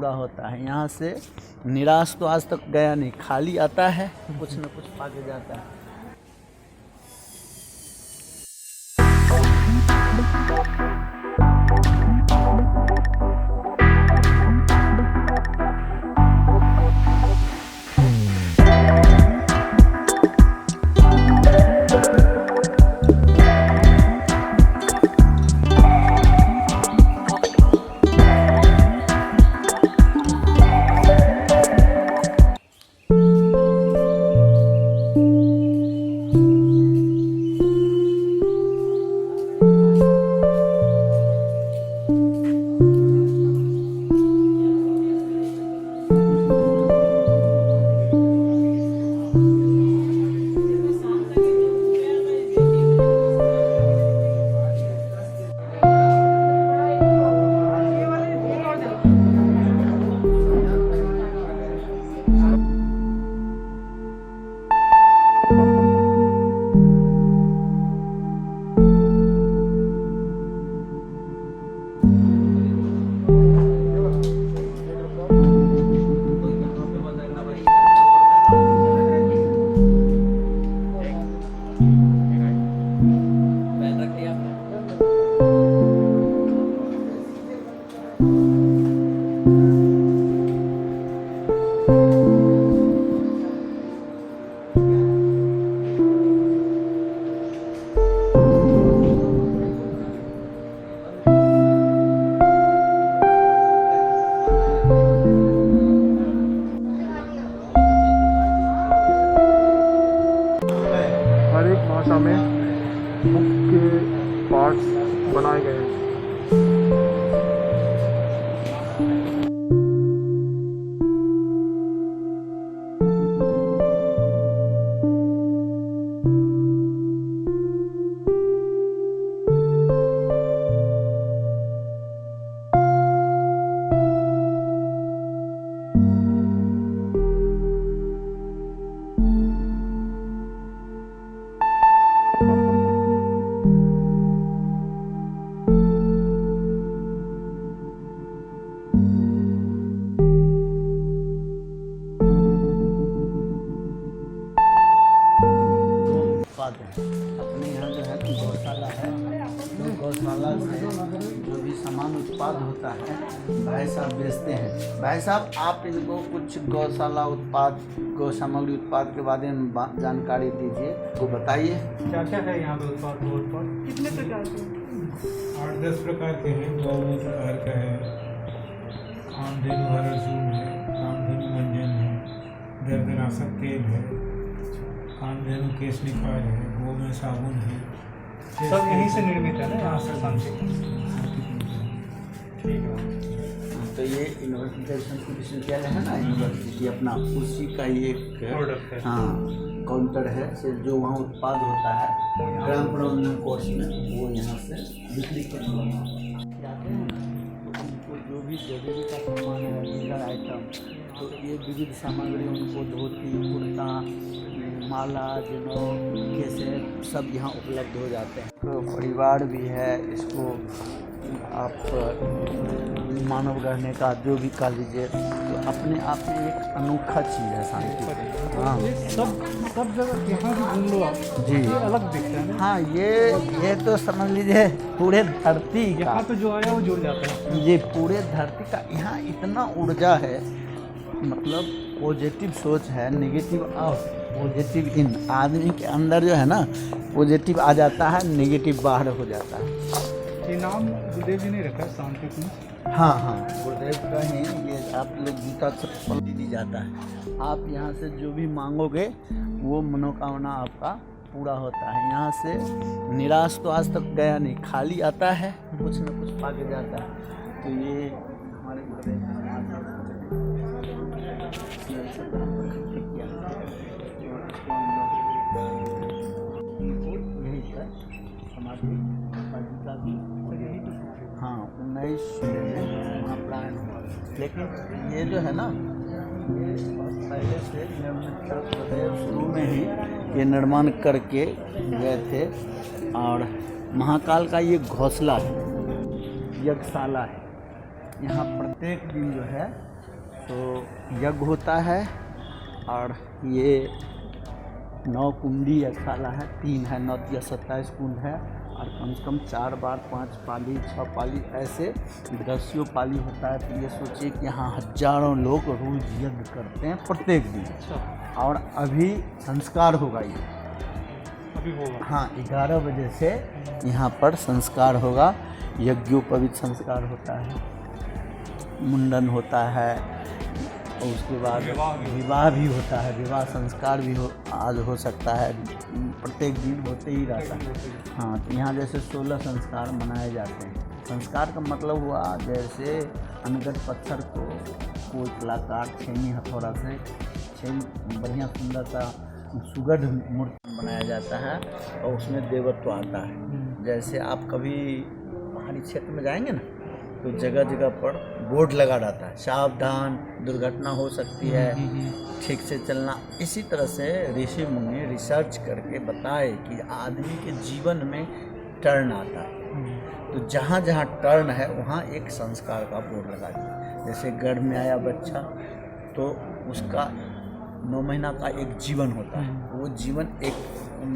पूरा होता है। यहाँ से निराश तो आज तक गया नहीं, खाली आता है, कुछ न कुछ पा के जाता है। हर एक भाषा में बुक के पार्ट्स बनाए गए हैं। अपने यहाँ जो है गौशाला है, तो गौशाला से जो भी सामान उत्पाद होता है भाई साहब बेचते हैं। भाई साहब, आप इनको कुछ गौशाला उत्पाद, गौ सामग्री उत्पाद के बारे में जानकारी दीजिए, तो बताइए क्या क्या है यहाँ पे उत्पाद। कितने प्रकार के? 8-10 प्रकार के हैं। गौमूत्र अर्क है, कामधेनु हरसून है, कामधेनु मंजन है, दर्दनाशक तेल है, कामधेनु केश निखार है, गोमय साबुन है। सब यहीं से निर्मित है ना? यहाँ से शांति। ठीक है। तो ये यूनिवर्सिटी विश्वविद्यालय है ना, यूनिवर्सिटी अपना उसी का ही एक प्रोडक्ट है। हाँ काउंटर है, से जो वहाँ उत्पाद होता है ग्राम प्रबंधन कोर्स में, वो यहाँ से बिक्री करते हैं। तो उनको जो भी जरूरी का सामान है, लीगल आइटम, तो ये विविध सामग्री उनको धोती, कुर्ता, माला, जनेऊ, केसेट सब यहाँ उपलब्ध हो जाते हैं। तो परिवार भी है, इसको आप मानव रहने का जो भी कह लीजिए, तो अपने आप में एक अनोखा चीज़ है शांति। हाँ सब जगह यहाँ भी घूम लो आप जी, ये अलग दिखता है ना। हाँ ये तो समझ लीजिए पूरे धरती यहाँ का, पे जो आया वो जुड़ जाता है। ये पूरे धरती का, यहाँ इतना ऊर्जा है, मतलब पॉजिटिव सोच है, नेगेटिव आउट, पॉजिटिव इन। आदमी के अंदर जो है ना पॉजिटिव आ जाता है, नेगेटिव बाहर हो जाता है। ये नाम गुरुदेव जी ने रखा है शांति कुंज। हाँ गुरुदेव का ही ये आप लोग जूता चप्पल दी जाता है। आप यहाँ से जो भी मांगोगे वो मनोकामना आपका पूरा होता है। यहाँ से निराश तो आज तक गया नहीं, खाली आता है, कुछ न कुछ पा के जाता है। तो ये हमारे गुरुदेव हाँ 19 वहाँ प्राण हुआ। लेकिन ये जो है ना, ये पहले से गुरुदेव शुरू में ही ये निर्माण करके गए थे। और महाकाल का ये घोंसला है, यज्ञशाला है। यहाँ प्रत्येक दिन जो है तो यज्ञ होता है और ये 9 कुंडी या शाला है, 3 है, 9 या 27 कुंड है और कम से कम 4 बार 5 पाली 6 पाली ऐसे 10 पाली होता है। तो ये सोचिए कि यहाँ हजारों लोग रोज यज्ञ करते हैं प्रत्येक दिन। और अभी संस्कार होगा ये, अभी होगा। हाँ 11 बजे से यहाँ पर संस्कार होगा, यज्ञोपवीत संस्कार होता है, मुंडन होता है और उसके बाद विवाह भी होता है, विवाह संस्कार भी आज हो सकता है, प्रत्येक दिन होते ही रहता है। हाँ तो यहाँ जैसे 16 संस्कार मनाए जाते हैं। संस्कार का मतलब हुआ जैसे अनगढ़ पत्थर को कोई कलाकार छेनी हथौड़ा से बढ़िया सुंदर सा सुगढ़ मूर्ति बनाया जाता है और उसमें देवत्व आता है। जैसे आप कभी पहाड़ी क्षेत्र में जाएंगे ना तो जगह जगह पर बोर्ड लगा रहता है, सावधान दुर्घटना हो सकती है, ठीक से चलना। इसी तरह से ऋषि मुनि रिसर्च करके बताए कि आदमी के जीवन में टर्न आता है, तो जहाँ जहाँ टर्न है वहाँ एक संस्कार का बोर्ड लगा दिया। जैसे गर्भ में आया बच्चा तो उसका 9 महीना का एक जीवन होता है, वो जीवन एक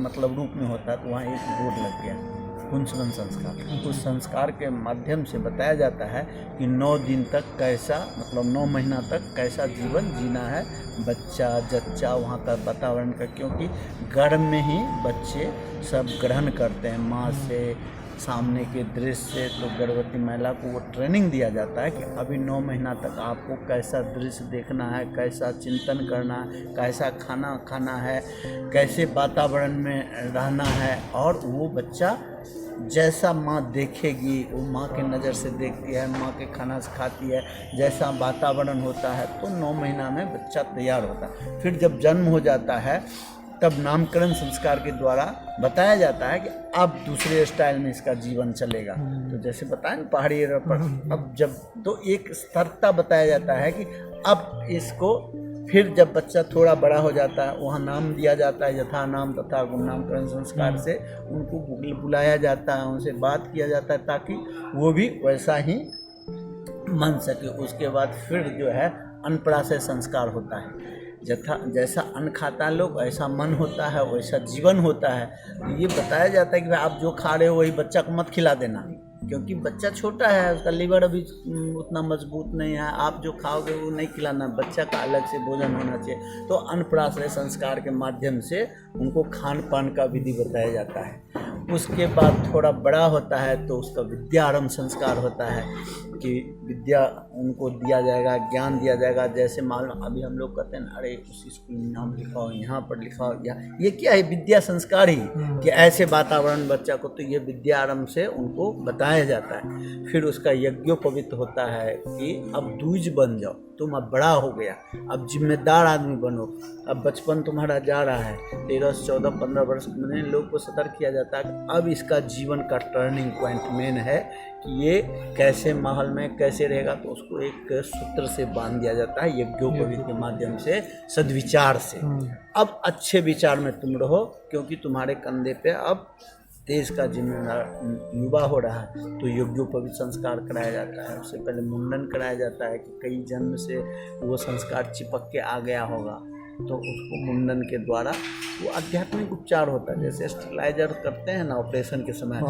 मतलब रूप में होता है, तो वहाँ एक बोर्ड लग गया पुंसवन संस्कार। उस संस्कार के माध्यम से बताया जाता है कि 9 दिन तक कैसा मतलब 9 महीना तक कैसा जीवन जीना है बच्चा जच्चा वहाँ का वातावरण का, क्योंकि गर्भ में ही बच्चे सब ग्रहण करते हैं माँ से सामने के दृश्य से। तो गर्भवती महिला को वो ट्रेनिंग दिया जाता है कि अभी 9 महीना तक आपको कैसा दृश्य देखना है, कैसा चिंतन करना है, कैसा खाना खाना है, कैसे वातावरण में रहना है। और वो बच्चा जैसा माँ देखेगी वो माँ के नज़र से देखती है, माँ के खाना से खाती है, जैसा वातावरण होता है तो 9 महीना में बच्चा तैयार होता है। फिर जब जन्म हो जाता है तब नामकरण संस्कार के द्वारा बताया जाता है कि अब दूसरे स्टाइल में इसका जीवन चलेगा। तो जैसे बताएं ना पहाड़ी एरिया पर अब जब तो एक स्तरता बताया जाता है कि अब इसको फिर जब बच्चा थोड़ा बड़ा हो जाता है वहाँ नाम दिया जाता है, यथा नाम तथा गुण नामकरण संस्कार से उनको बुलाया जाता है, उनसे बात किया जाता है ताकि वो भी वैसा ही मन सके। उसके बाद फिर जो है अन्नप्राशन संस्कार होता है, जैसा अन्न खाता है लोग ऐसा मन होता है, वैसा जीवन होता है। तो ये बताया जाता है कि भाई आप जो खा रहे हो वही बच्चा को मत खिला देना, क्योंकि बच्चा छोटा है, उसका लीवर अभी उतना मजबूत नहीं है, आप जो खाओगे वो नहीं खिलाना, बच्चा का अलग से भोजन होना चाहिए। तो अन्नप्राशन संस्कार के माध्यम से उनको खान पान का विधि बताया जाता है। उसके बाद थोड़ा बड़ा होता है तो उसका विद्यारंभ संस्कार होता है कि विद्या उनको दिया जाएगा, ज्ञान दिया जाएगा। जैसे मान लो अभी हम लोग कहते हैं ना, अरे उस स्कूल में नाम लिखाओ, यहाँ पर लिखाओ, ये क्या है विद्या संस्कार ही कि ऐसे वातावरण बच्चा को, तो ये विद्यारंभ से उनको बताया जाता है। फिर उसका यज्ञोपवीत होता है कि अब दूज बन जाओ, तुम अब बड़ा हो गया, अब जिम्मेदार आदमी बनो, अब बचपन तुम्हारा जा रहा है, 13 से 14 15 वर्ष में लोग को सतर्क किया जाता है। अब इसका जीवन का टर्निंग पॉइंट मेन है कि ये कैसे माहौल में कैसे रहेगा, तो उसको एक सूत्र से बांध दिया जाता है यज्ञोपवीत के माध्यम से, सद्विचार से। अब अच्छे विचार में तुम रहो क्योंकि तुम्हारे कंधे पे अब देश का जिम्मेदार युवा हो रहा है। तो यज्ञोपवीत संस्कार कराया जाता है। उससे पहले मुंडन कराया जाता है कि कई जन्म से वो संस्कार चिपक के आ गया होगा, तो उसको मुंडन के द्वारा वो आध्यात्मिक उपचार होता है। जैसे स्टेलाइजर करते हैं ना ऑपरेशन के समय,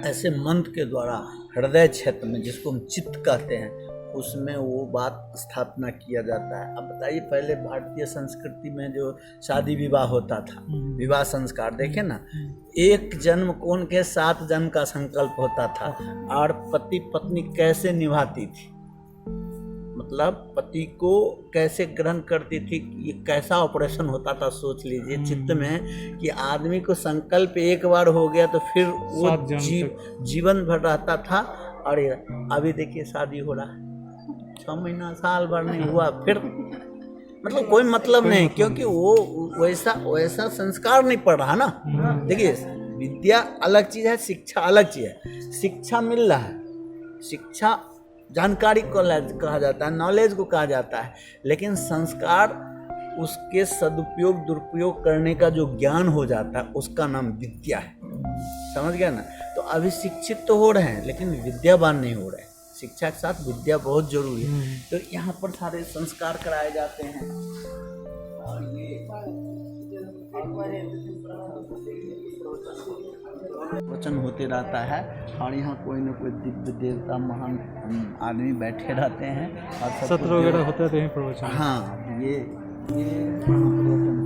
ऐसे मंत्र के द्वारा हृदय क्षेत्र में, जिसको हम चित्त कहते हैं, उसमें वो बात स्थापना किया जाता है। अब बताइए पहले भारतीय संस्कृति में जो शादी विवाह होता था, विवाह संस्कार देखें ना, एक जन्म कौन के 7 जन्म का संकल्प होता था, और पति पत्नी कैसे निभाती थी, मतलब पति को कैसे ग्रहण करती थी, ये कैसा ऑपरेशन होता था। सोच लीजिए चित्त में कि आदमी को संकल्प एक बार हो गया तो फिर वो जीवन भर रहता था। और अभी देखिए शादी हो रहा है, 6 महीना साल भर नहीं हुआ, फिर मतलब कोई मतलब नहीं, क्योंकि वो वैसा संस्कार नहीं पड़ रहा ना। देखिए विद्या अलग चीज़ है, शिक्षा अलग चीज़ है। शिक्षा मिल रहा है, शिक्षा जानकारी को कहा जाता है, नॉलेज को कहा जाता है, लेकिन संस्कार उसके सदुपयोग दुरुपयोग करने का जो ज्ञान हो जाता है उसका नाम विद्या है। समझ गया ना। तो अभी शिक्षित तो हो रहे हैं लेकिन विद्यावान नहीं हो रहे हैं। शिक्षा के साथ विद्या बहुत जरूरी है। तो यहाँ पर सारे संस्कार कराए जाते हैं और ये वचन होते रहता है और यहाँ कोई न कोई दिव्य देवता महान आदमी बैठे रहते हैं और सब सत्र वगैरह होता है तो यहीं प्रवचन। हाँ ये प्रवचन